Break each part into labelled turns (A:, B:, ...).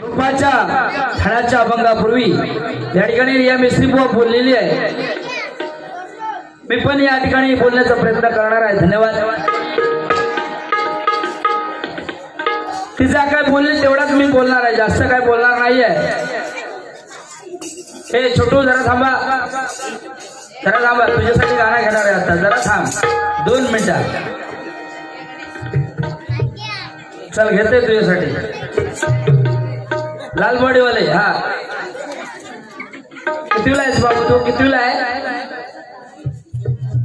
A: रूपाच्या छाण्याच्या अभंगापूर्वी या ठिकाणी रिया मिस्त्री बुवा बोललेली आहे. मी पण या ठिकाणी बोलण्याचा प्रयत्न करणार आहे. धन्यवाद. तिचा काय बोलले तेवढाच मी बोलणार आहे, जास्त काय बोलणार नाही आहे. हे छोटू जरा थांबा, जरा थांबा, तुझ्यासाठी गाणं घेणार आहे आता. जरा थांब 2 मिनिटं. चल घेते तुझ्यासाठी लालवाडीवाले. हा कितीला आहेस बाबू तू? कितीला आहे?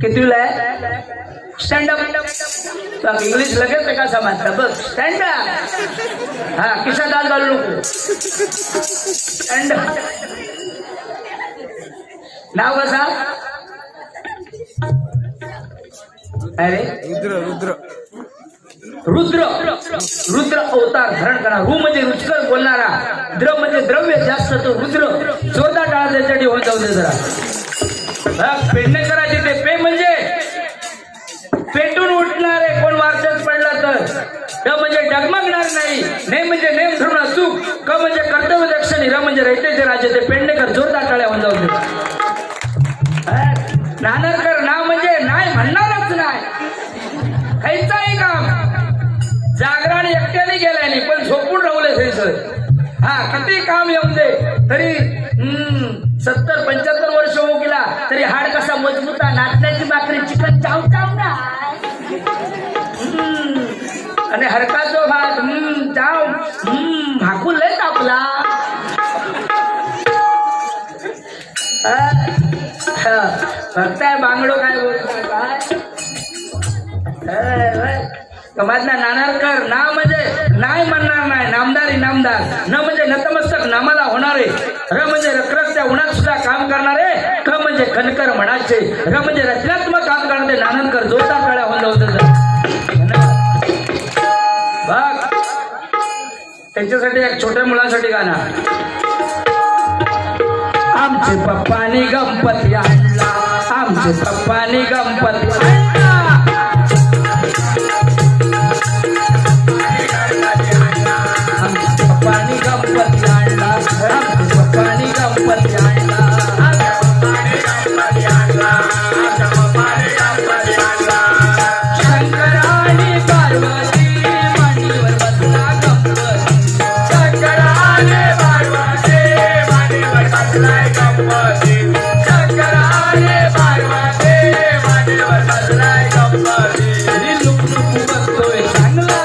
A: कितीला आहे? Stand up. इंग्लिश लगेच का समजतं बघ. Stand up. हा किशा दाल घालू नको. Stand up. नाव कसा? अरे रुद्र रुद्र रुद्र अवतार धारण करा. रु म्हणजे रुचकर बोलणारा, द्र म्हणजे द्रव्य जास्त, तो रुद्र जोरदार टाळा त्याच्यासाठी होऊन जाऊ दे जरा. पेडणे करायचे ते. पे म्हणजे पेटून उठणारे, कोण वारच्यात पडला तर. ड म्हणजे डगमगणार नाही. ने म्हणजे नेम धरून अचूक. क म्हणजे कर्तव्य दक्षिणी. र म्हणजे रयतेचे राजे. ते पेडणेकर जोरदार टाळ्या होऊन जाऊ दे. नानरकर नाव म्हणजे नाही म्हणणारच नाही. खायचाही काम जागरण एकट्याने गेलाय नाही, पण झोपून राहुले सर. हा किती काम येऊन दे तरी 70-75 वर्ष होऊ गेला तरी हाड कसा मजबूता. नाचण्याची भाकरी चिकन चाव चाव ना. आणि हरकाचो भात चाव भाकून लय तापला. बघताय बांगडो काय बोलताय काय. माझा नानारकर नाव म्हणजे नाही म्हणणार नाही. नामदार इनामदार. न म्हणजे नतमस्तक नामाला होणारे. र म्हणजे रखरखत्या उन्हात सुद्धा काम करणारे. क म्हणजे खनकर म्हणाचे. र म्हणजे रचनात्मक काम करणारे. नाननकर जोरदार टाळ्या होऊन होत. बघ त्यांच्यासाठी एक छोट्या मुलांसाठी गाणं. आमचे पप्पानी गणपती आणला. आमचे पप्पानी गणपती आणला. पप्पानी गणपती आणला. आमचे पप्पानी गणपती आणला. शंकर आणि पार्वती मांडीवर बसला गणपती. शंकर आणि पार्वती मांडीवर बसलाय गणपती. शंकर आणि पार्वती मांडीवर बसलाय गणपती. लुक लुक बसतोय चांगला.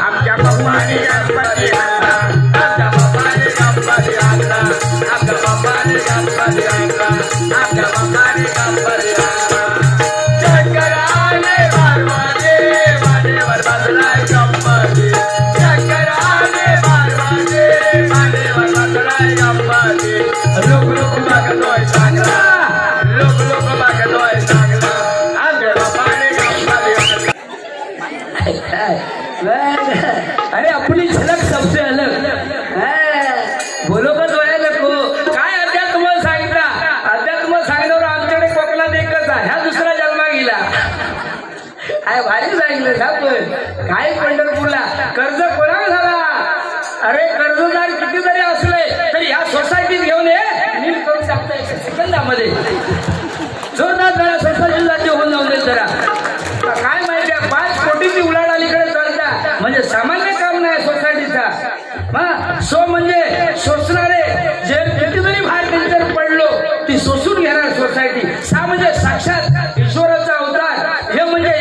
A: आमच्या पप्पानी गणपती आणला. आमच्या पप्पानी गणपती आणला. आमच्या पप्पानी गणपती आणला. आमच्या पप्पानी गणपती आणला. शंकर आणि पार्वती मांडीवर बसलाय गणपती. शंकर आणि पार्वती मांडीवर बसलाय गणपती. लुक लुक बघतोय चांगला. लुक लुक बघतोय चांगला. आमच्या पप्पानी गणपती आणला. अरे अपनी झलक सबसे अलग. बोलो का तो नको काय. अध्यात्म सांगितला. अध्यात्म सांगितल्यावर आमच्याकडे कोकणात एकच आहे. ह्या दुसरा जन्मा गेला. काय भारी सांगितलं साहेब. काय पंढरपूरला कर्ज कोणाला झाला. अरे कर्जदार किती जरी असले तरी ह्या सोसायटीत घेऊन ये. नीट करून टाकतो 1 सेकंदामध्ये. जोरदार जरा सोसायटी राज्य होऊन जाऊन दे जरा. काय माहिती आहे 5 कोटीची उलाढ अलीकडे चालता म्हणजे सामान्य काम नाही सोसायटीचा. सो म्हणजे शोषणारे. जे किती जरी बाहेर त्यांच्यावर पडलो ती शोषून घेणार सोसायटी. सा म्हणजे साक्षात ईश्वराचा अवतार. हे म्हणजे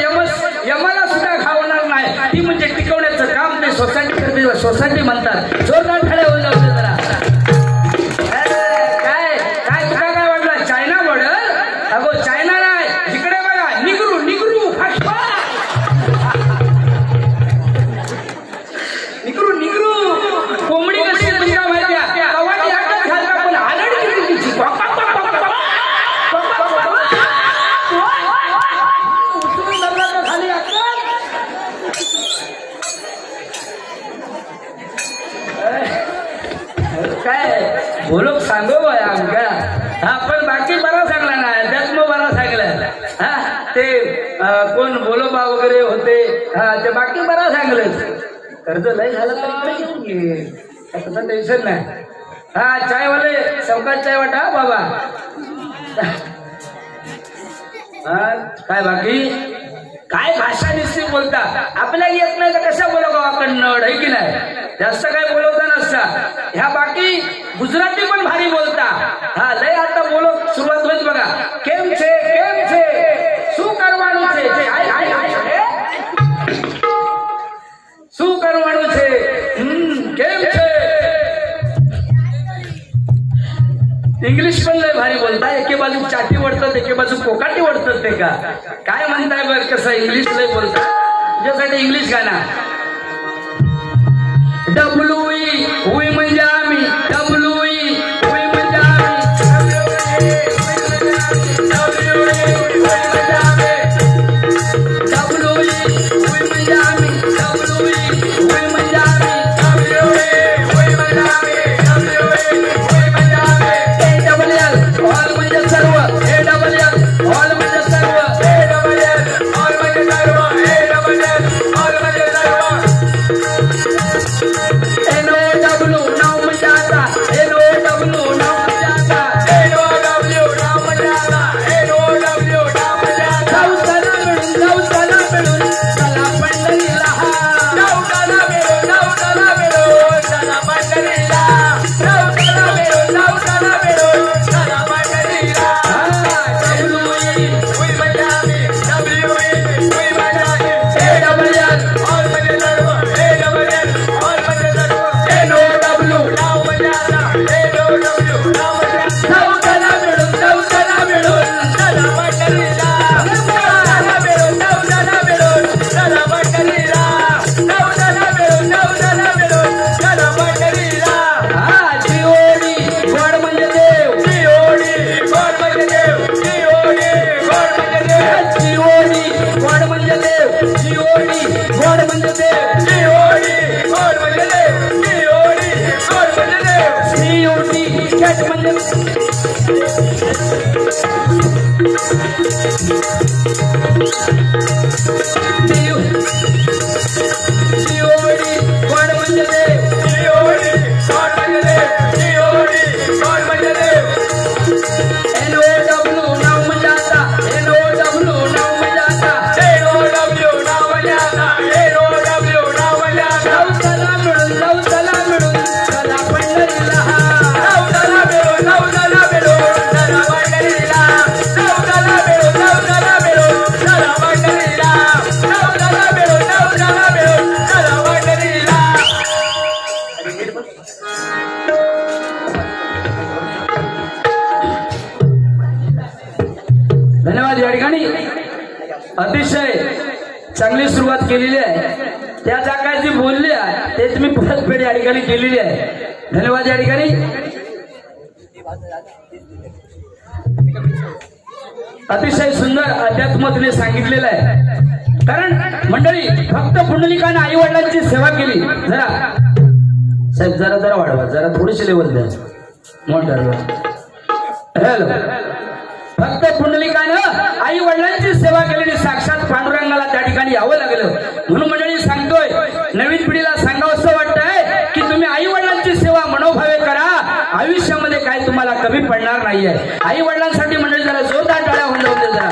A: यमाला सुद्धा खावणार नाही. ती म्हणजे टिकवण्याचं काम ते सोसायटी करते. सोसायटी म्हणतात. जोरदार ठळे होऊन जाऊ जरा. काय काय तुला काय वाटलं चायना मॉडेल. अगो चायना नाही. इकडे बघा निगरू निगरू निगरू निगरू. कोंबडी कशी तुला माहिती आहे. कवाटी हातात घालता पण आलडी किती तिची. खाली काय बोलो सांगो बाय आमका. हा पण बाकी बरा सांगला ना. अध्यात्म बरा सांगला. हा ते कोण बोलोबा वगैरे होते. हा ते बाकी बरा सांगलं. कर्ज लय झालं तरी घेऊन घे. तसं टेन्शन नाही. हा चाय वाले चौकात चाय वाटा बाबा. हा काय बाकी काय भाषा निश्चित बोलता आपल्याला येत नाही तर कशा बोलावं कन्नड आहे की नाही. जास्त काय बोलवता नसता. ह्या बाकी गुजराती पण भारी बोलता. हा लय आता बोलो सुरुवात होईल बघा. केम छे શું કરવાનું છે શું કરવાનું છે કેમ છે. इंग्लिश पण लय भारी बोलता. एके बाजू चाटी वडतात एके बाजू कोकाटी वडतात. ते का काय म्हणताय बरं कसं इंग्लिश लय बोलता. तुझ्यासाठी इंग्लिश गाणं WE उई म्हणजे आम्ही WE उई म्हणजे आम्ही धन्यवाद. या ठिकाणी अतिशय चांगली सुरुवात केलेली आहे. त्या जागा जी बोलली आहे ते तुम्ही परतफेड या ठिकाणी केलेली आहे. धन्यवाद. या ठिकाणी अतिशय सुंदर अध्यात्म तुम्ही सांगितलेलं आहे. कारण मंडळी फक्त पुंडलिकाने आई वडिलांची सेवा केली. जरा साहेब जरा वाढवा जरा थोडीशी लेवल द्या मोठं. हॅलो फक्त पुंडलिकानं आई वडिलांची सेवा केलेली साक्षात पांडुरंगाला त्या ठिकाणी यावं लागलं. म्हणून मंडळी सांगतोय नवीन पिढीला सांगावं असं वाटतंय की तुम्ही आई वडिलांची सेवा मनोभावे करा. आयुष्यामध्ये काय तुम्हाला कमी पडणार नाहीये. आई वडिलांसाठी मंडळी जरा जोरदार टाळ्या होऊन जाऊ जरा.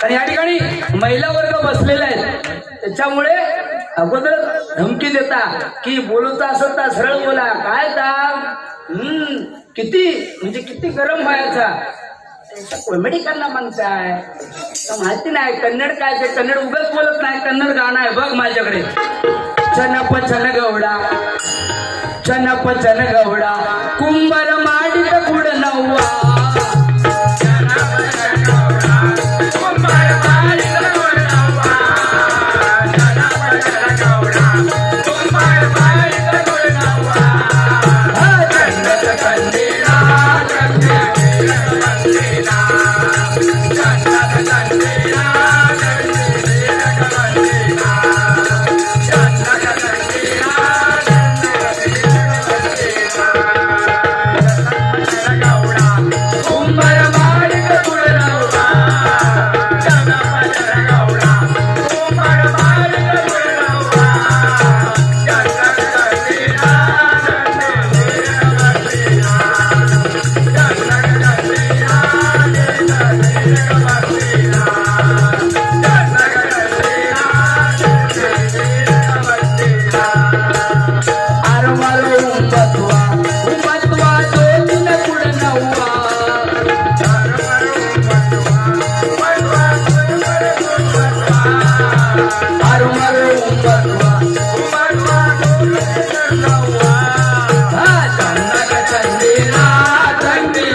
A: आणि या ठिकाणी महिला वर्ग बसलेला आहे त्याच्यामुळे अगोदर धमकी देता की बोलता असं तर सरळ बोला. काय किती म्हणजे किती गरम व्हायचा. कॉमेडी करना म्हणताय माहिती नाही. कन्नड काय ते कन्नड उगाच बोलत नाही. कन्नड गाणं आहे बघ माझ्याकडे. चनप चनगौडा चनप चनगौडा कुंभार माडित गुड नव्वा. कुंभार उंबत्वा उंबत्वा दोन पुढ नव्वा हरमर उंबत्वा चंदक चंदीला चंदी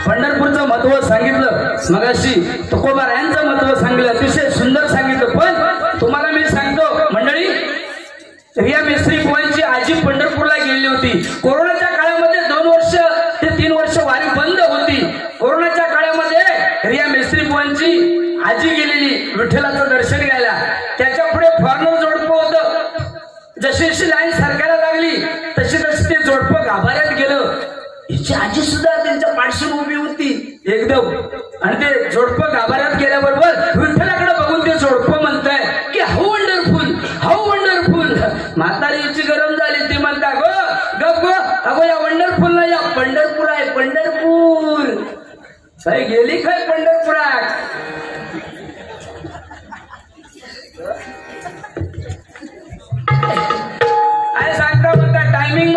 A: पंढरपूरचं महत्व सांगितलं मगाशी तुकोबारायांचं महत्व सांगितलं अतिशय सुंदर सांगितलं पण तुम्हाला मी सांगतो मंडळी रिया मेस्त्री बुवांची आजी पंढरपूरला गेलेली होती कोरोनाच्या काळामध्ये 2 वर्ष ते 3 वर्ष वारी बंद होती कोरोनाच्या काळामध्ये रिया मेस्त्री बुवांची आजी गेलेली विठ्ठलाचं दर्शन घ्यायला त्याच्या पुढे फॉर्नर जोडपं होतं जशी जशी लाईन सरकायला लागली तशी तशी ते जोडपं गाभाऱ्यात गेलं हिची आजी सुद्धा त्यांच्या पाठशी उभी होती एकदम आणि ते जोडपं गाभाऱ्यात गेल्याबरोबर विठ्ठलाकडे बघून ते जोडपं म्हणताय की हाऊ वंडरफुल म्हातारीची गरम झाली ती म्हणता गो गप गो अगो या वंडरफुल ना या पंढरपूर आहे पंढरपूर काय गेली काय पंढरपुरात काय सांगता म्हणता टायमिंग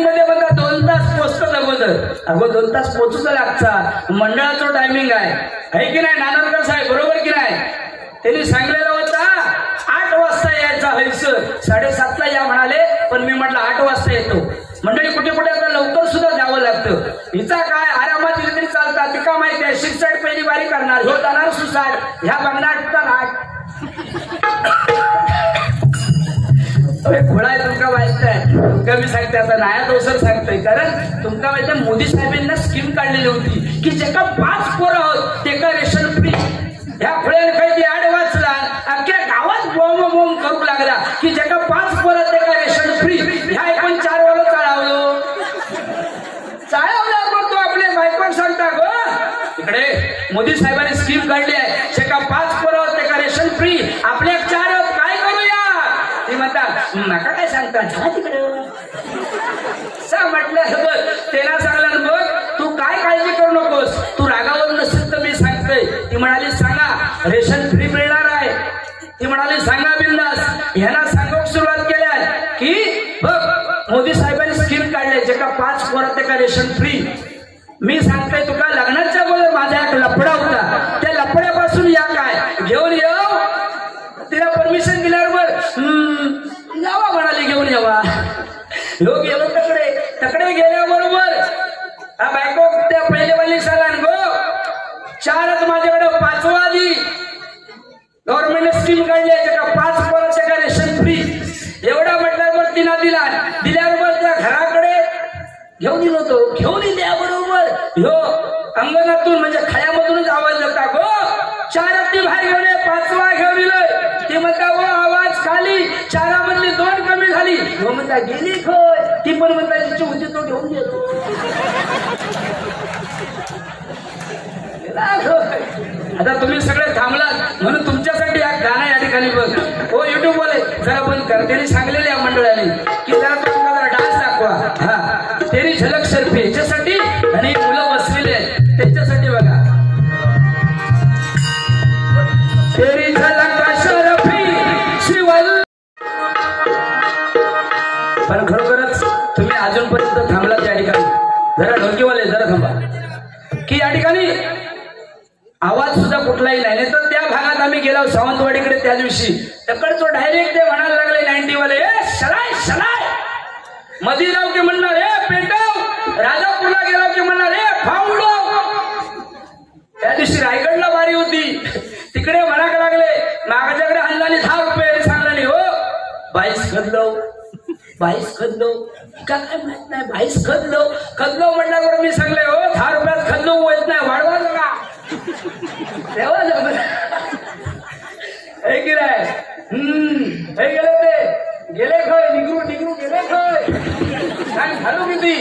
A: मध्ये बघा 2 तास पोचतात अगो 2 तास पोचूच लागता मंडळाचं टायमिंग आहे की नाही नानारकर साहेब बरोबर की नाही त्यांनी सांगलेलं होता 8 वाजता यायचा हैसर 7:30ला या म्हणाले पण मी म्हटलं 8 वाजता येतो मंडळी कुठे कुठे आता लवकर सुद्धा जावं लागतं हिचा काय आरामात दिली तरी चालतात ती का माहिती आहे 6 पहिली बारी करणार ह्यो जाणार सुसाट ह्या बघणार खोळा आहे तुमका माहित आहे तुमका मी सांगते आता नाया दोसर सांगतोय कारण तुमका माहिती आहे मोदी साहेबांना स्कीम काढलेली होती की जे का 5 पोरं आहोत ते का रेशन फ्री ह्या खोळ्याने काही ऍड वाचला अख्ख्या गावात बोंब करू लागला की जे का 5 पोरं ते का रेशन फ्री ह्या आपण 4 वाला चाळवलं तो आपले बायको सांगता गो इकडे मोदी साहेबांनी स्कीम काढली आहे जे का 5 पोरं ते का रेशन फ्री आपल्या 4 काय करूया ती म्हणतात नका काय सांगता जा तिकडं म्हटलं तेना सांगला बघ तू काय काळजी करू नकोस तू रागावर नसेल तर मी सांगतोय ती म्हणाली सांगा रेशन फ्री मिळणार आहे ती म्हणाली सांगा बिंदास ह्यांना सांगून सुरुवात केल्या की बघ मोदी साहेबांनी स्कीम काढले जे का 5 पोरं ते का रेशन फ्री मी सांगतोय तुका लग्नाच्या अगोदर माझा एक लफडा होता त्या लफड्यापासून या काय घेऊन येऊ तिला परमिशन दिल्यावर यावा म्हणाली घेऊन यावा लोक गेलो तकडे गेल्याबरोबर हा बायको त्या पहिलेवाली सांगा गो 4च माझ्याकडे 5वा आली गव्हर्नमेंटने स्कीम काढली आहे का 5 पोरांच्या का रेशन फ्री एवढा म्हटल्यावर तिला दिल्याबरोबर त्या घराकडे घेऊन येलो होतो घेऊन दिल्याबरोबर ह्यो अंगणातून म्हणजे खळ्यामधूनच आवाज जाता गो 4 ती बाहेर घेऊन 5वा घेऊन दिलोय ती म्हणता वो आवाज खाली 4मधली 2 कमी झाली हो म्हणता गेली खोय ती पण म्हणता जिची होती तो घेऊन गेलो आता तुम्ही सगळे थांबलात म्हणून तुमच्यासाठी हा गाणं या ठिकाणी बघ हो युट्यूब वाले जरा बंद कर त्यांनी सांगलेले या मंडळाने की जरा तुम्हाला डान्स दाखवा हा तेरी झलक शर्फी याच्यासाठी आणि मुलं बसलेले आहेत त्यांच्यासाठी बघा तेरी झलक शर्फी शिवल पण खरोखरच तुम्ही अजूनपर्यंत थांबलात या ठिकाणी जरा ढोलकीवाले जरा थांबा की या ठिकाणी आवाज सुद्धा कुठलाही नाही तर त्या भागात आम्ही गेलो सावंतवाडीकडे त्या दिवशी तकडचो डायरेक्ट ते म्हणायला लागले 90 वाले शलाय मधी जाऊ की म्हणणार पेटव राजापूरला गेलो की म्हणणार फावडो त्या दिवशी रायगडला वारी होती तिकडे म्हणायला लागले नागाच्याकडे आणला 10 रुपये सांगला नाही हो 22 खदलो का काय माहित नाही 22 खदलो म्हटल्यावर मी सांगले हो 10 रुपयात खदलो होत नाही वाढवा का तेव्हा हे गेले ते गेले खय निगरू गेले खय सांग घालू किती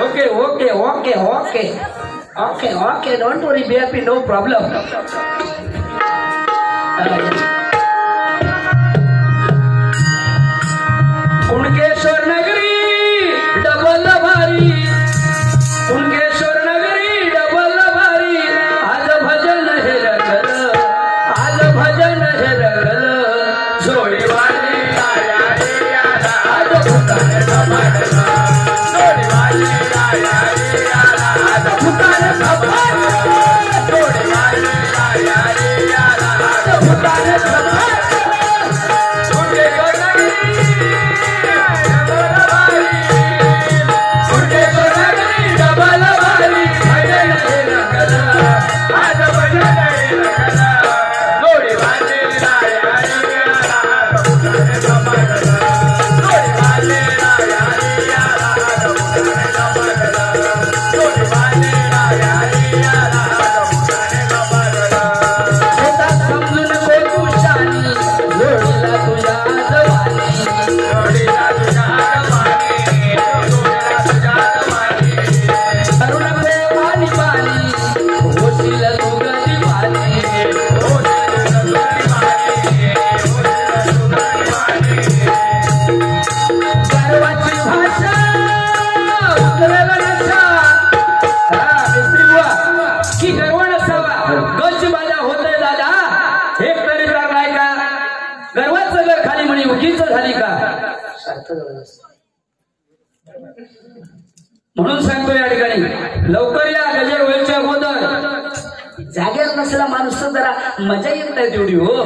A: okay don't worry be happy no problem
B: म्हणून सांगतो या ठिकाणी लवकर या गजर व्हायच्या अगोदर जागेवर नसला माणूस जरा मजा येत नाही तेवढी हो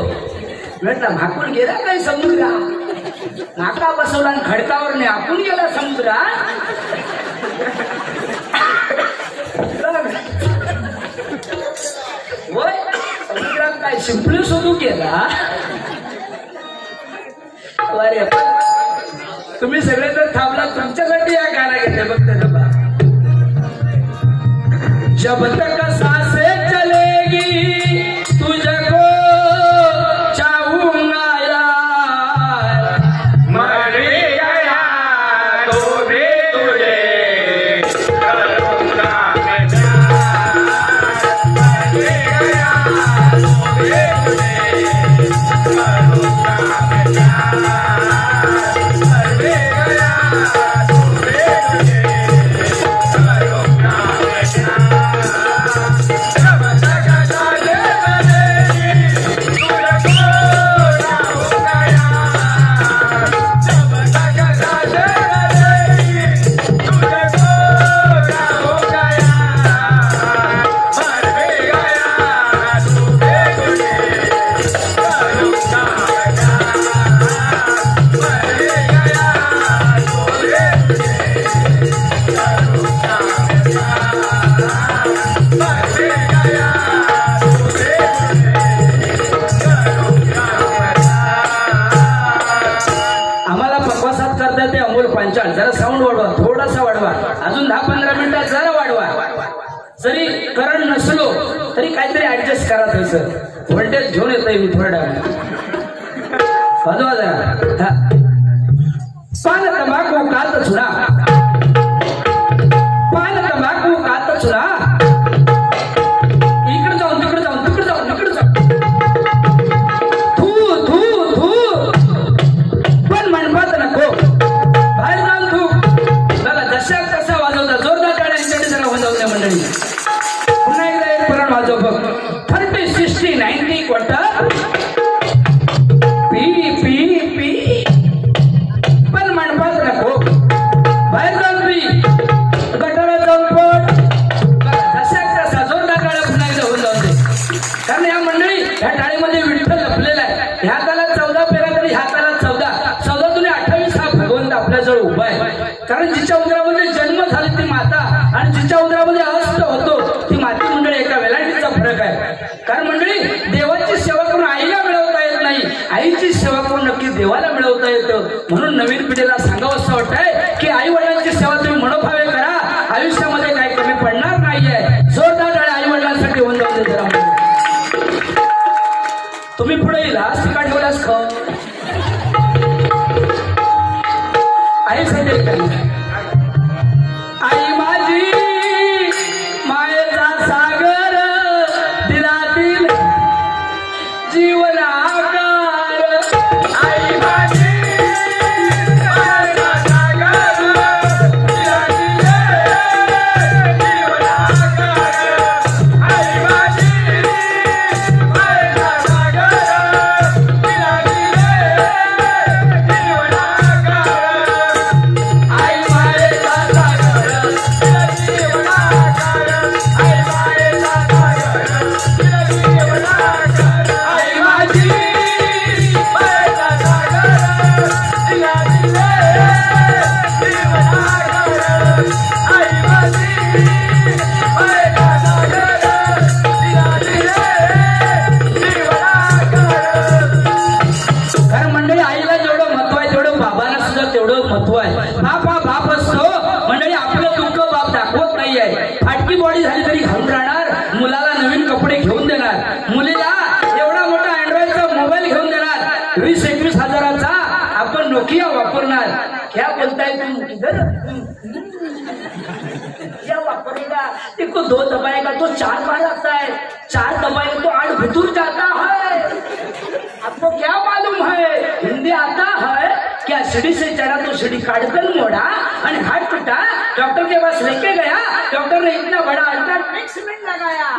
B: म्हटलं भाकून गेला काही समुद्रा नाका बसवला आणि खडकावर नाही आपण गेला समुद्रा वय समुद्रात काय शिंपली शोधू केला अरे तुम्ही सगळे जर थांबला तुमच्यासाठी या गाणं घेते बघते डबा जब तक सांसें चलेगी तुझको चाहूंगा यार
A: मर गया तो भी तुझे करूंगा मैं प्यार मर गया तो भी तुझे करूंगा मैं प्यार
B: जरा साऊंड वाढवा थोडासा वाढवा अजून 10-15 मिनिटात जरा वाढवा जरी करंट नसलो तरी काहीतरी ऍडजस्ट करा तसं व्होल्टेज घेऊन येतोय मी थोड्या वाजवा जरा पान तंबाखू कात चुना पान तंबाखू कात चुना इकडे जाऊन तिकडे जाऊन तिकडे जाऊन इकडे जाऊन थू थू थू पण म्हणपात नको बाहेर जाऊन तू बघा जशा कसा वाजवता जोरदार टाळ्या यांच्याकडे जरा वाजवल्या मंडळी पुन्हा एकदा एक पुराण वाजव बघ 30, 60, 90 क्वार्टर पी पी पी पण म्हणपात नको बाहेर जाऊन पी गटारात जाऊन पड जशा कसा जोरदार टाळ्या पुन्हा एकदा होऊन जाऊन दे कारण या मंडळी ह्या टाळीमध्ये विठ्ठल लपलेला आहे ह्या कालात 14 पेरा तरी ह्या कालात 14 दुने 28 हा भगवंत आपल्याजवळ उभा आहे कारण जिच्या उदरामध्ये जन्म झाली ती माता आणि जिच्या उदरामध्ये अवस्थ होतो ती माती मंडळी एका वेलांटीचा फरक आहे कारण मंडळी देवाची सेवा करून आईला मिळवता येत नाही आईची सेवा करून नक्की देवाला मिळवता येतं म्हणून नवीन पिढीला सांगावं असं वाटतंय की आई वडिलांची सेवा तुम्ही मनोभावे करा आयुष्यामध्ये काही कमी पडणार नाहीये जोरदार टाळ्या आई वडिलांसाठी होऊन जाऊ दे जरा तुम्ही पुढे येईल का ठेवलास ख आई सांगेल आई माझी मायेचा सागर दिलातील जीवनाकार आई माझी मायेचा महत्व आहे. बाप हा बाप असतो मंडळी. आपलं दुःख बाप दाखवत नाहीये. फाटकी बॉडी झाली तरी घालून राहणार, मुलाला नवीन कपडे घेऊन देणार, मुलीला एवढा मोठा अँड्रॉइडचा मोबाईल घेऊन देणार, 20-21 हजाराचा आपण नोकिया वापरणार. क्या बोलताय तुम किधर क्या वापरेगा? देखो 2 दबाएगा तो 4 बार लगता है, 4 दबाएगा तो 8 भुतूर जाता है. आपको क्या मालूम है? हिंदी आता है क्या? सीढ़ी से चढ़ा तो सीढ़ी काटकर मोड़ा और हाथ टूटा. डॉक्टर के पास लेके गया, डॉक्टर ने इतना बड़ा अल्ट्राटेक्समेंट लगाया.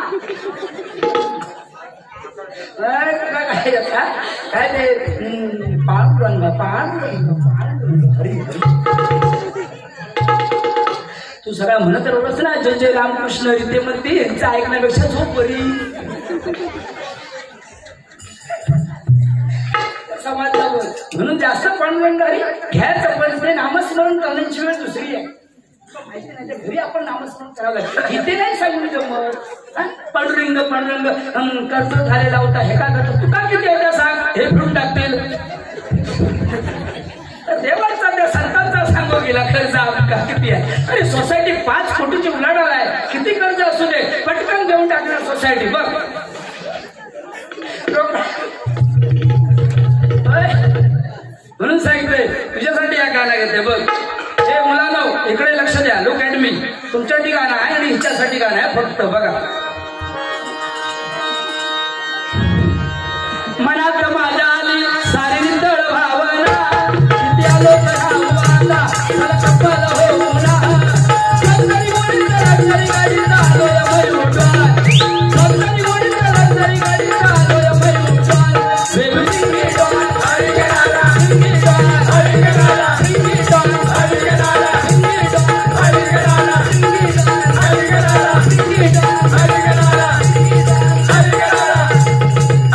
B: काय ते तू सगळा म्हणत एवढंच ना, जय जय रामकृष्ण रीते म्हणते, यांचं ऐकण्यापेक्षा झोप बरी. समाजला म्हणून जास्त पांडुरंगारी घ्यायचं, पण ते नामस्मरण करण्याची वेळ दुसरी आहे. माहिती नाही, घरी आपण नामस्मरण करावं लागतं. इथे नाही सांगून जमत. पांडुरंग पांडुरंग कर्ज झालेला होता, हे का करतो तू? का किती होत्या सांग, हे फिरून टाकतील. देवाचा त्या संतांचा सांगू गेला कर्ज का किती आहे. अरे सोसायटी 5 कोटीची उलाढाल आहे, किती कर्ज असू दे पटकन देऊन टाकणार सोसायटी. बघ म्हणून सांगितलंय तुझ्यासाठी या गाणं घेते. बघ हे मुलांनो इकडे लक्ष द्या. Look at me. तुमच्यासाठी गाणं आहे आणि हिच्यासाठी गाणं आहे. फक्त बघा. मनात माझ्या आली सारी नितळ भावना, किती आलो भावना मला कपाल होऊना. लक्झरी गोडीत लक्झरी गाडीत आलोय मयूरवान, लक्झरी गोडीत लक्झरी गाडीत आलोय मयूरवान. बेबी सिंगी डॉन हरी गेला सिंगी डॉन हरी गेला सिंगी डॉन हरी गेला सिंगी डॉन हरी गेला सिंगी डॉन हरी गेला सिंगी डॉन हरी गेला सिंगी डॉन हरी गेला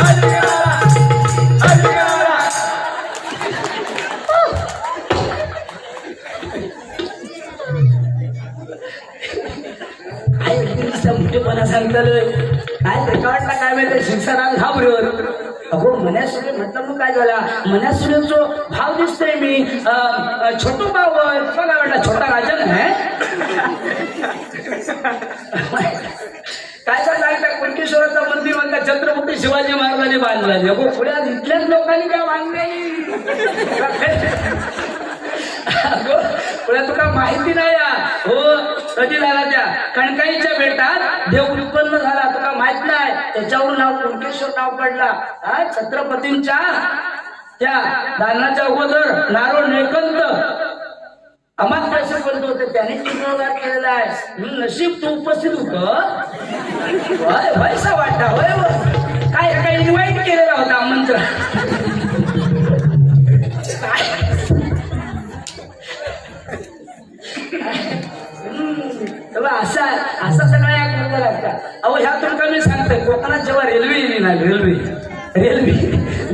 B: हरी गेला हरी गेला. काय मोठेपणा सांगताल काय रेकॉर्डला काय माहिती शिक्षणाला घाबरवर. अगो मन्यासुरे म्हटलं मग काय झाला. मन्यासुरेचा भाव दिसतोय मी. छोटू भाव बघा म्हटलं छोटा राजन आहे. काय सांगता कुणकेश्वराचं मंदिर म्हणता छत्रपती शिवाजी महाराजांनी बांधलं. अगो पुण्यात इथल्याच लोकांनी काय बांधले. पुढे तुला माहिती नाही हो. कधी झाला त्या कणकाईच्या बेटात देव उत्पन्न झाला तुला माहित नाही. त्याच्यावरून नाव कुणकेश्वर नाव पडला. छत्रपतींच्या त्या दालनाच्या अगोदर नारो नेकंत अमात्याशी बोलतो होते, त्याने जीर्णोद्धार केलेला आहे. नशीब तू उपस्थित होत. व्हायचा वाटता होय. काय इन्व्हाइट केलेला होता आमंत्रण. असा सगळा या मुद्दा लागतात. अहो ह्या तुमका मी सांगतोय कोकणात जेव्हा रेल्वे येईल ना, रेल्वे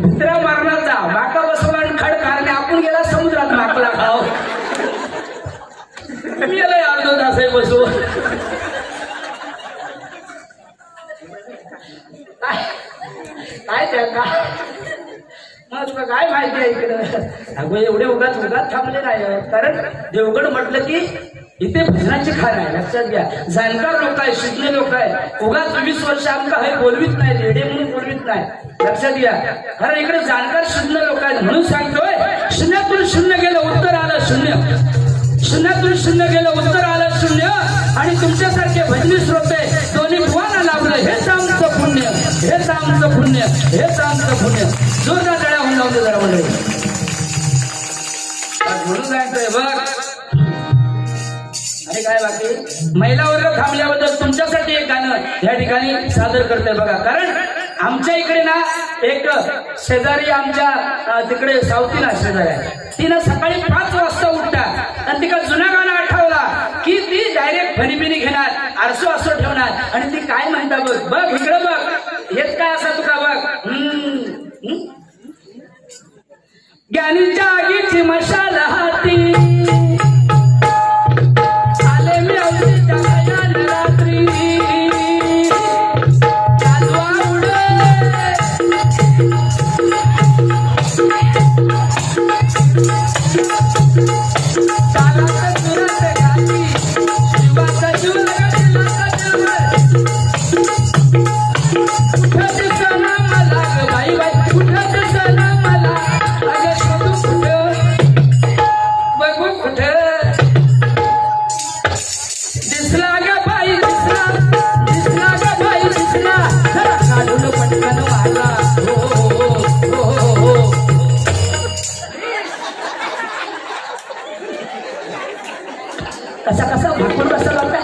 B: भित्र्या मारण्याचा माका बसवला आणि खड कारणे आपण गेला समुद्रात माकला खाव. मी याला अर्धा तास आहे बसू. काय त्या मग तुला काय माहिती आहे इकडं. अगो एवढे उगाच थांबले नाही. कारण देवगड म्हटलं की इथे भजनाची खाण आहे. लक्षात घ्या. जाणकार लोक आहे, शिकले लोक आहे. उगाच 20 वर्ष आमका हे बोलवीत नाही, रेडे म्हणून बोलवीत नाही. लक्षात घ्या. कारण इकडे जाणकार शिकले लोक आहेत. म्हणून सांगतोय शून्यातून शून्य गेलं उत्तर आलं शून्य. शून्यातून शून्य गेलं उत्तर आलं शून्य. आणि तुमच्यासारखे भजनी श्रोते दोन्ही भुवाना लाभलं. हेच आमचं पुण्य, हेच आमचं पुण्य, हेच आमचं पुण्य. जोरदार टाळ्या होऊन लावते जरा म्हणजे. म्हणून सांगतोय बघ. काय बाकी महिला वर्ग थांबल्याबद्दल तुमच्यासाठी एक गाणं या ठिकाणी सादर करतोय बघा. कारण आमच्या इकडे ना एक शेजारी आमच्या तिकडे सावतीला शेजारी आहे. तिनं सकाळी 5 वाजता उठतात आणि तिका जुना गाणं आठवला की ती डायरेक्ट फणीपिणी घेणार, आरसो असं ठेवणार आणि ती काय म्हणता बघ. बघ इकडं बघ. हेच काय असा तुका बघ. ज्ञानीच्या आगीची मशाल हाती कसा कसा भाकून कसा लागला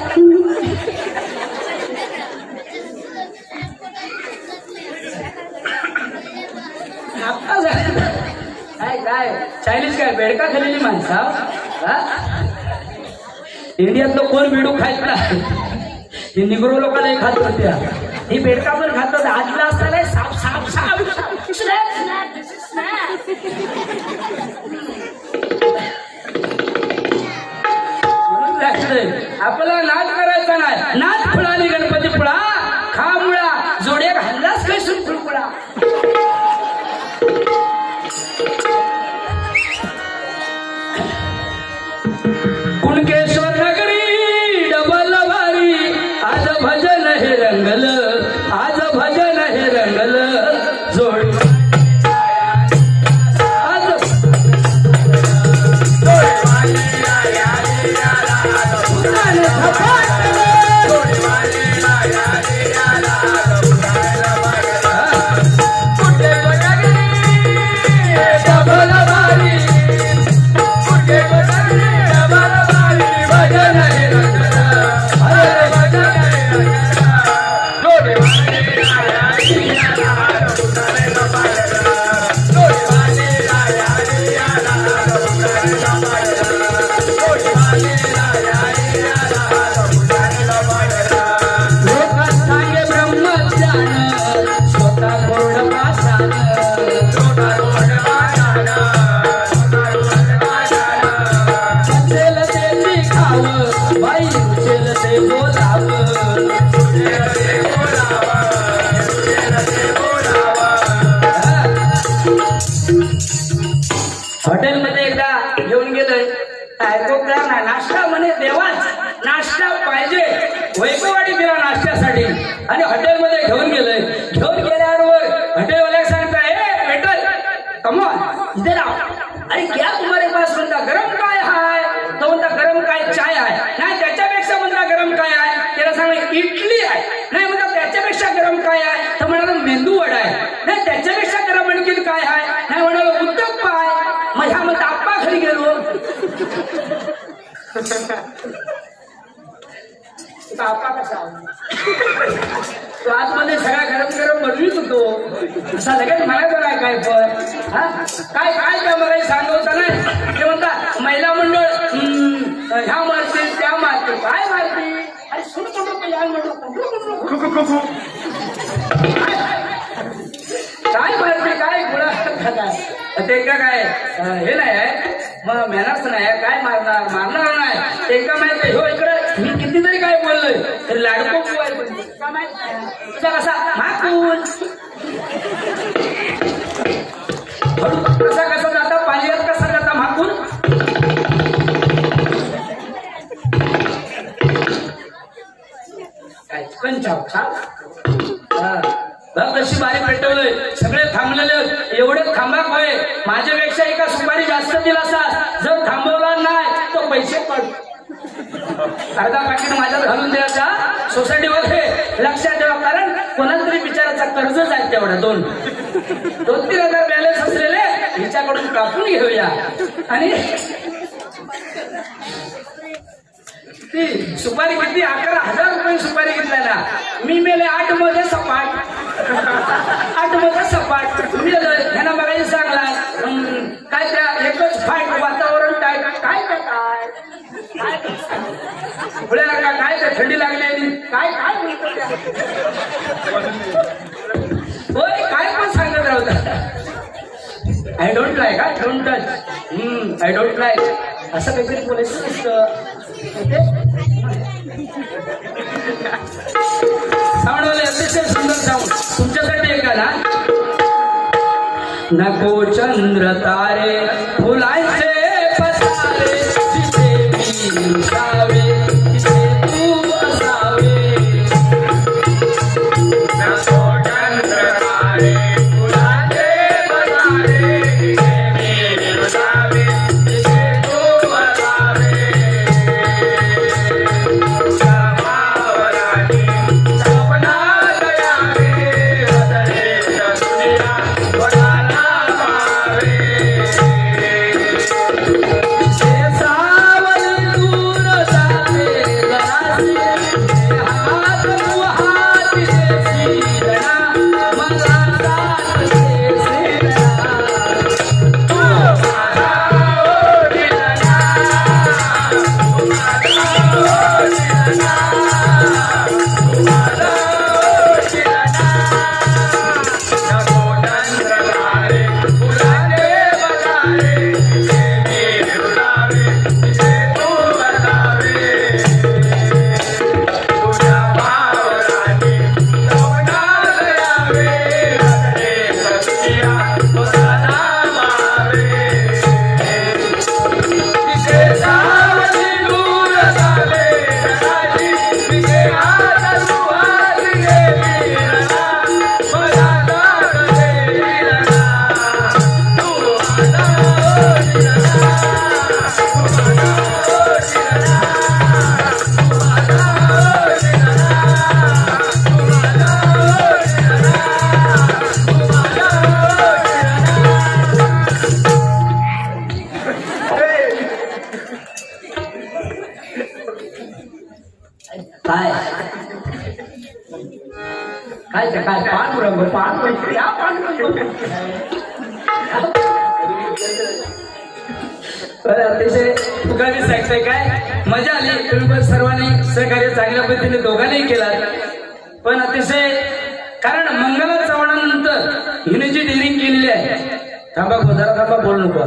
B: काय काय चायनीज काय बेडका खाल्लेली माणसा इंडियातलं कोण बेडू खायच नाही हे निग्रो लोकांना खात होत्या ही बेडका पण खातात आजला असताना साप साप साप आपल्याला नाच करायचा नाही नाच फुळाली गणपती फुळा खा मुळा जोड्या घाललाच काय सुन फुळफुळा कुणकेश्वर नगरी डबल वारी आज भजन हे रंगल आज भजन हे रंगल जोड हॉटेलमध्ये एकदा घेऊन गेलोय ऐकवला नाही नाश्ता म्हणे देवाच नाश्ता पाहिजे वैभववाडी दिला नाश्त्यासाठी आणि हॉटेलमध्ये घेऊन गेलोय घेऊन गेल्यावर हॉटेलवाल्या सांगता ए वेटर कमॉन इधर आओ अरे क्या तुम्हारे पास म्हणता गरम काय हाय तो म्हणता गरम काय चाय आहे नाही त्याच्यापेक्षा म्हणता गरम काय आहे त्याला सांगा इडली आहे नाही म्हणता त्याच्यापेक्षा गरम काय आहे तर म्हणाला मेंदू वडा आहे नाही त्याच्यापेक्षा गरम आणखीन काय आहे नाही म्हणाला उत्तप्प आहे मग ह्या म्हणता आप्पा घरी गेलो आप्पा कसा तो आतमध्ये सगळा गरम गरम बनवीत होतो असा लगेच म्हणायचं नाही काय पण हा काय काय त्या मला सांगवता नाही ते म्हणता महिला मंडळ ह्या मारतील त्या मारतील काय मारतील अरे सुरू काय मारते काय गुळा ते का काय हे नाही आहे मग मॅनर्स नाही काय मारणार मारणार नाही ते का माहिती हो इकडे मी कितीतरी काय बोललोय तरी लाडको तुझा कसा माकून कसा कसा जाता पालियात कसा जाता माकून काय कंचाव कशी बारी पेटवलंय सगळे थांबलेले एवढे थांबा होय माझ्यापेक्षा एका सुपारी जास्त दिला असा जर थांबवला नाही तो पैसे पड अर्धा पाकिट माझ्यात घालून द्यायचा सोसायटीमध्ये लक्षात ठेवा कारण कोणाला तरी बिचाराचा कर्जच आहे तेवढा 2-3 हजार बॅलन्स असलेले हिच्याकडून कापून घेऊया आणि ती सुपारी किती 11,000 रुपये सुपारी घेतला ना मी मेले 8 मध्ये सपाट 8 मध्ये सपाट ह्यांना बघायचं सांगला काय त्या एकच फाईट वातावरण काय काय काय काय काय काय थंडी लागलेली काय काय होय काय पण सांगत राहता I don't like I don't touch I don't like असं काहीतरी बोलायचं साऊंडवाले अतिशय सुंदर साऊंड तुमच्यासाठी आहे का ना नको चंद्र तारे फुलांचे पसारे जिथे मी जावे तिथे तू असावे नको चंद्र तारे फुलांचे पसारे जिथे मी जावे तिथे तू असावे काय काय ते काय पांडुरंग पांडुरंग या पांडुरंग अतिशय तुकानी सांगताय काय मजा आली. तुम्ही सर्वांनी सहकार्य चांगल्या पद्धतीने दोघांनाही केला. पण अतिशय कारण मंगला चव्हाणानंतर हिने जी डिरिंग केलेली आहे. थांबा जरा थांबा बोल नको.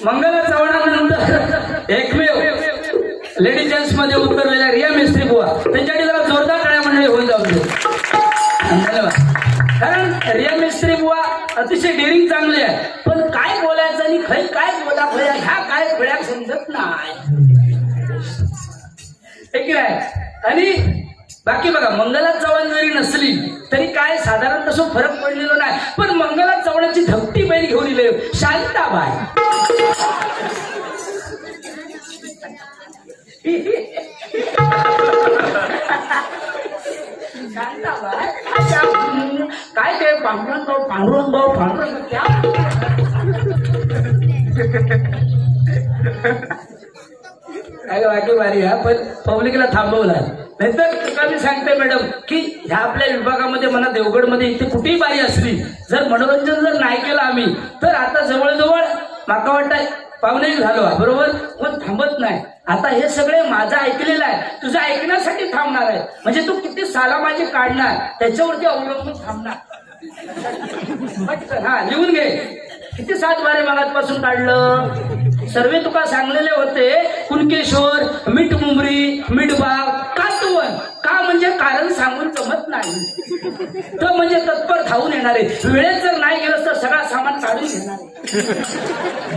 B: मंगला चव्हाणानंतर एकमेव लेडी जेंट्स मध्ये उतरलेल्या रिया मिस्त्री बुवा त्यांच्याकडे जरा जोरदार टाळ्या मंडळी होऊन जाऊ दे. धन्यवाद. कारण रिया मिस्त्री बुवा अतिशय डेअरिंग चांगली आहे. पण काय बोलायचं आणि खै काय बोला ह्या काय खोड्या समजत नाही. आणि बाकी बघा मंगला चव्हाण जरी नसली तरी काय साधारण तसं फरक पडलेला नाही. पण मंगला चव्हाणाची धपटी बैल घेऊन इले शांताबाई. काय ते पांडुरंग क्या काय वाटी बारी हा. पण पब्लिकला थांबवला. नाहीतर तुकानी सांगते मॅडम की ह्या आपल्या विभागामध्ये म्हणा देवगडमध्ये इथे कुठेही बारी असली जर मनोरंजन जर नाही केलं आम्ही तर आता जवळजवळ माका वाटतं पाहुणे झालो बरोबर. पण थांबत नाही. आता हे सगळे माझं ऐकलेलं आहे. तुझं ऐकण्यासाठी थांबणार आहे. म्हणजे तू किती साला माझी काढणार त्याच्यावरती अवलंबून थांबणार. हा लिहून घे. किती 7 बारे मागातपासून काढलं. सर्वे तुका सांगलेले होते कुणकेश्वर मीठ मुंबरी मीठबाग कातवन. का म्हणजे कारण सांगून जमत नाही. तर म्हणजे तत्पर धावून येणारे. वेळेत जर नाही गेलं तर सगळा सामान काढून घेणार.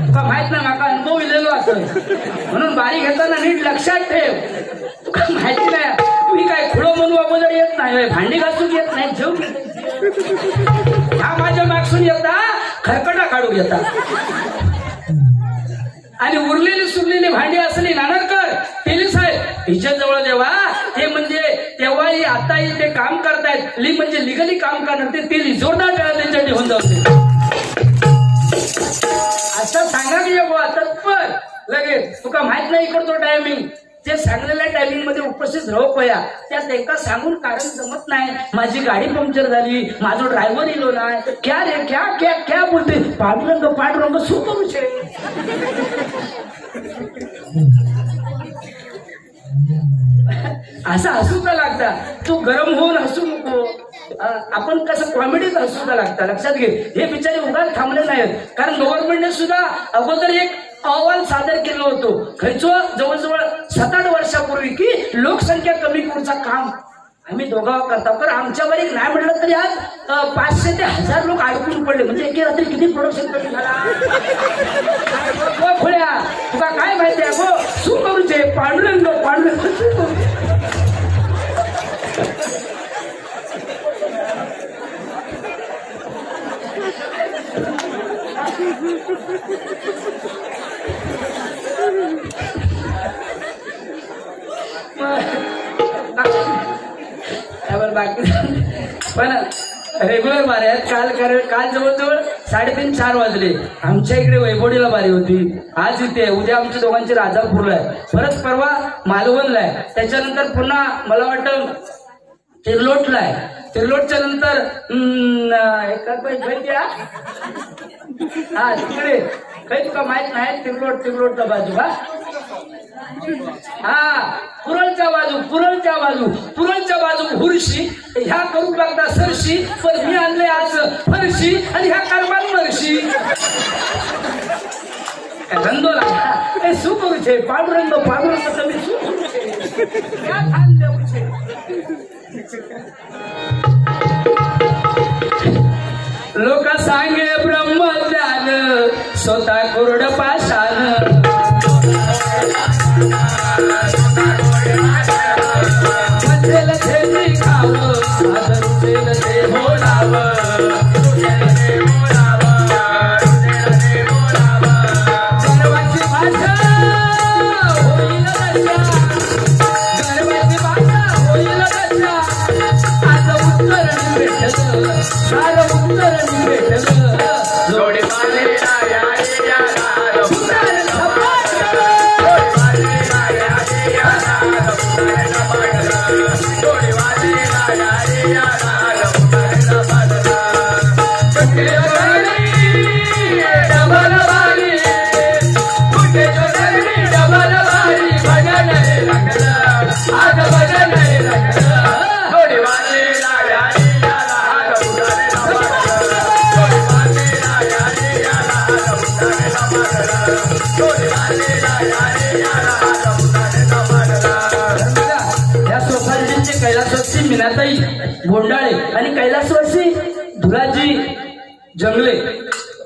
B: तुका माहित नाही माका अनुभव इलेलो असं. म्हणून बारी घेताना नीट लक्षात ठेव. तुका माहिती नाही तुम्ही काय खुडो म्हणून अगोदर येत नाही. भांडी घासून येत नाही. जेव ह्या माझ्या मागसून येता खरकटा काढून येता. आणि उरलेली सुरलेली भांडी असली नानरकर टेली साहेब हिच्या जवळ देवा. ते म्हणजे तेव्हाही आताही ते काम करतायत. म्हणजे लिगली काम करणार ते तेली जोरदार वेळा त्यांच्यासाठी होऊन जाऊ. असं सांगा की बुवा तत्पर लगेच. तुका माहित नाही इकडतो टायमिंग. ते सांगलेल्या टायमिंग मध्ये उपस्थित राहू पया. त्यात एका सांगून कारण जमत नाही. माझी गाडी पंक्चर झाली. माझा ड्रायव्हर इलो नाही. क्या रे क्या क्या क्या बोलते पांडुरंग सू करू शे. असं हसू का लागता. तू गरम होऊन हसू नको. आपण कसं कॉमेडीत हसू का लागता. लक्षात घे. हे बिचारे उगाच थांबले नाहीत. कारण गव्हर्नमेंटने सुद्धा अगोदर एक अहवाल सादर केलं होतं. खर्चो जवळजवळ 7-8 वर्षापूर्वी की लोकसंख्या कमी करूचा काम आम्ही दोघांवर करता. तर आमच्यावर एक नाही म्हटलं तरी आज 500 ते 1000 लोक अडकून पडले. म्हणजे एके रात्री किती प्रोडक्शन कमी झाला. खोळ्या तुका काय माहिती आहे गो. सू करूचे पांडुरंग बाकी पण रेग्युलर बारी आहेत. काल जवळजवळ 3:30-4 वाजले. आमच्या इकडे वैभवडीला बारी होती. आज इथे उद्या आमच्या दोघांची राजापूरला आहे. परत परवा मालवणला आहे. त्याच्यानंतर पुन्हा मला वाटतं तिरलोटला आहे. तिरलोटच्या नंतर हा तिकडे काही तुका माहित नाही. तिरलोटच्या बाजू हा पुरळच्या बाजू हुरशी. ह्या करू लागता सरशी. पण मी आणले आज फरशी आणि ह्या कारभार मरशी. धंदो लागला सू करू छे पांडुरंग तुम्ही सू करू छे. लोक सांगे ब्रह्मज्ञान स्वतः कोरड पाषाण. मधेल ते खावं साधन ते बोलावं. गर्वाची भाषा होईल दशा. आज उत्तरण भेटलं. सारं उत्तरण भेटलं. जोडे माले राया बोंडाळे आणि कैलासवासी धुळाजी जंगले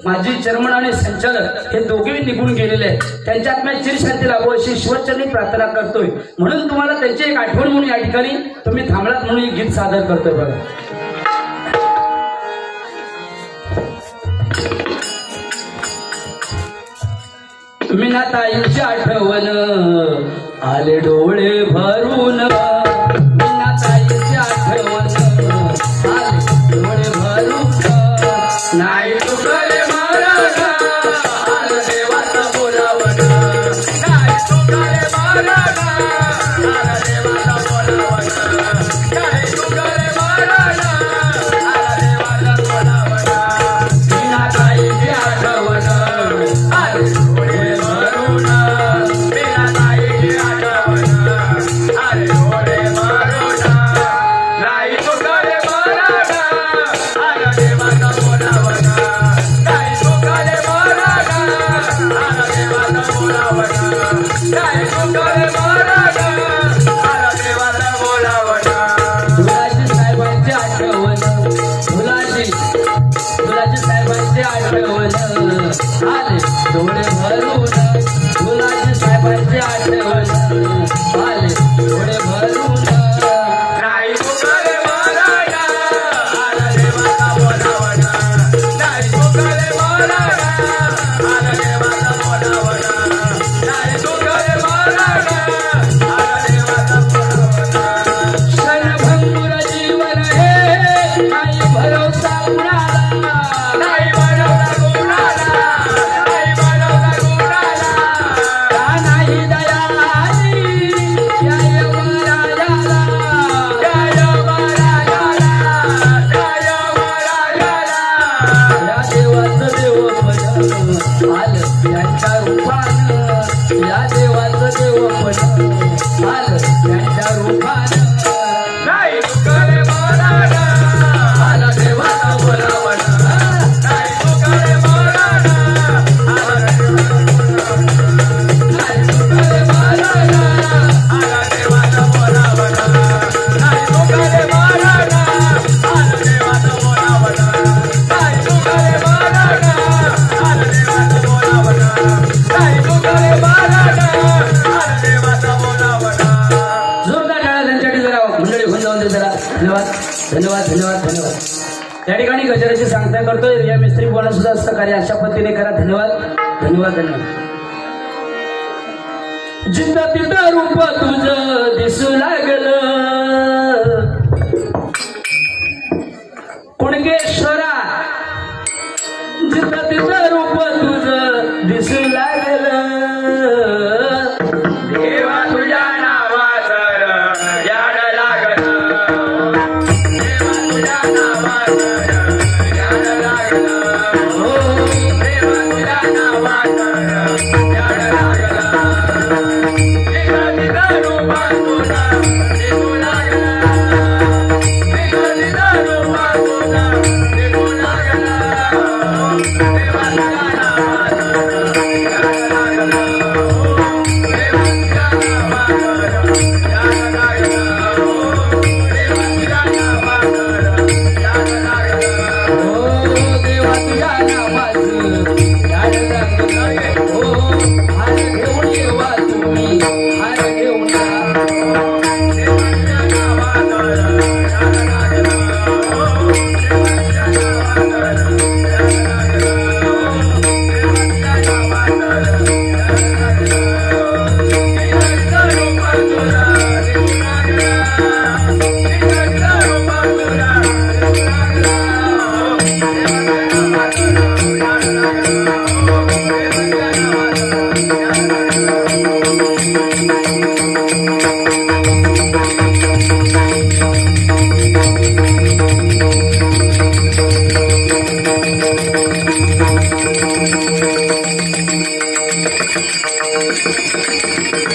B: माजी चेअरमन आणि संचालक हे दोघेही निघून गेलेले आहेत. त्यांच्या आत्म्यात चिरशांती लाभो अशी ईश्वरचरणी प्रार्थना करतोय. म्हणून तुम्हाला त्यांची एक आठवण म्हणून या ठिकाणी तुम्ही थांबलात म्हणून एक गीत सादर करतोय बघा. मीनाताईची आठवण आले डोळे भरून. मीनाताईची आठवण आले डोळे भरून.
A: नाही तुकले महाराजा आला देवाचा बोलावण. नाही तुकले महाराजा आला देवाचा बोलावण. नाही तुकले महाराजा आला देवाचा बोलावण. मीनाताईची आठवण आले डोळे भरून. मीनाताईची आठवण आले डोळे भरून. नाही तुकले महाराजा आला देवाचा बोलावण. नाही तुकले महाराजा आला देवाचा बोलावण. नाही तुकले महाराजा आला देवाचा बोलावण.
B: धुलाजी साहेबांची आठवण. धुलाजी साहेबांची आठवण आले डोळे भरून. धुलाजी साहेबांची आठवण आले डोळे भरून.
A: नाही तुकले महाराजा आला देवाचा बोलावण. नाही तुकले महाराजा आला देवाचा बोलावण. नाही तुकले महाराजा आला देवाचा बोलावण.
B: क्षणभंगुर जीवन हे नाही भरोसा कुणाला.
A: नाही बनवला गुणाला. नाही बनवला गुणाला.
B: का नाही दया आली या यमराजाला.
A: जय महाराजाला. जय महाराजाला.
B: या देवाचं देवपण आलं त्यांच्या रूपानं. या देवाचं देवपण आलं त्यांच्या रूपानं.
A: नाही तुकले महाराजा आला देवाचा बोलावण. नाही तुकले महाराजा आला देवाचा बोलावण. नाही तुकले महाराजा आला देवाचा बोलावण. नाही तुकले महाराजा आला देवाचा बोलावण. नाही तुकले महाराजा आला देवाचा बोलावण. नाही तुकले महाराजा आला देवाचा बोलावण.
B: जोरदार टाळ्या त्यांच्यासाठी जरा मंडळी होऊन जाऊन दे जरा. धन्यवाद धन्यवाद धन्यवाद धन्यवाद. या ठिकाणी गजराची सांगता करतोय या मिस्त्री बोला सुद्धा सहकार्य अशा पद्धतीने करा. धन्यवाद धन्यवाद धन्यवाद. जिंदा तिथं रूप तुझं दिसू लागलं कुणगेश्वरा. जिंदा तिथं रूप तुझं दिसू लागलं.
A: देवा तुझ्या नावाचं याड लागलं. देवा तुझ्या नावाचं याड लागलं. हो देवा तुझ्या नावाचं याड लागलं. तिथं तिथं रूपा तुझं दिसू लागलं. तिथं तिथं रूपा तुझं दिसू लागलं. देवा तुझ्या नावाचं याड लागलं.
B: देवा तुझ्या नावाचं याड लागलं. हो हार घेऊन येवा तुम्ही हार घेऊन या.
A: Thank you.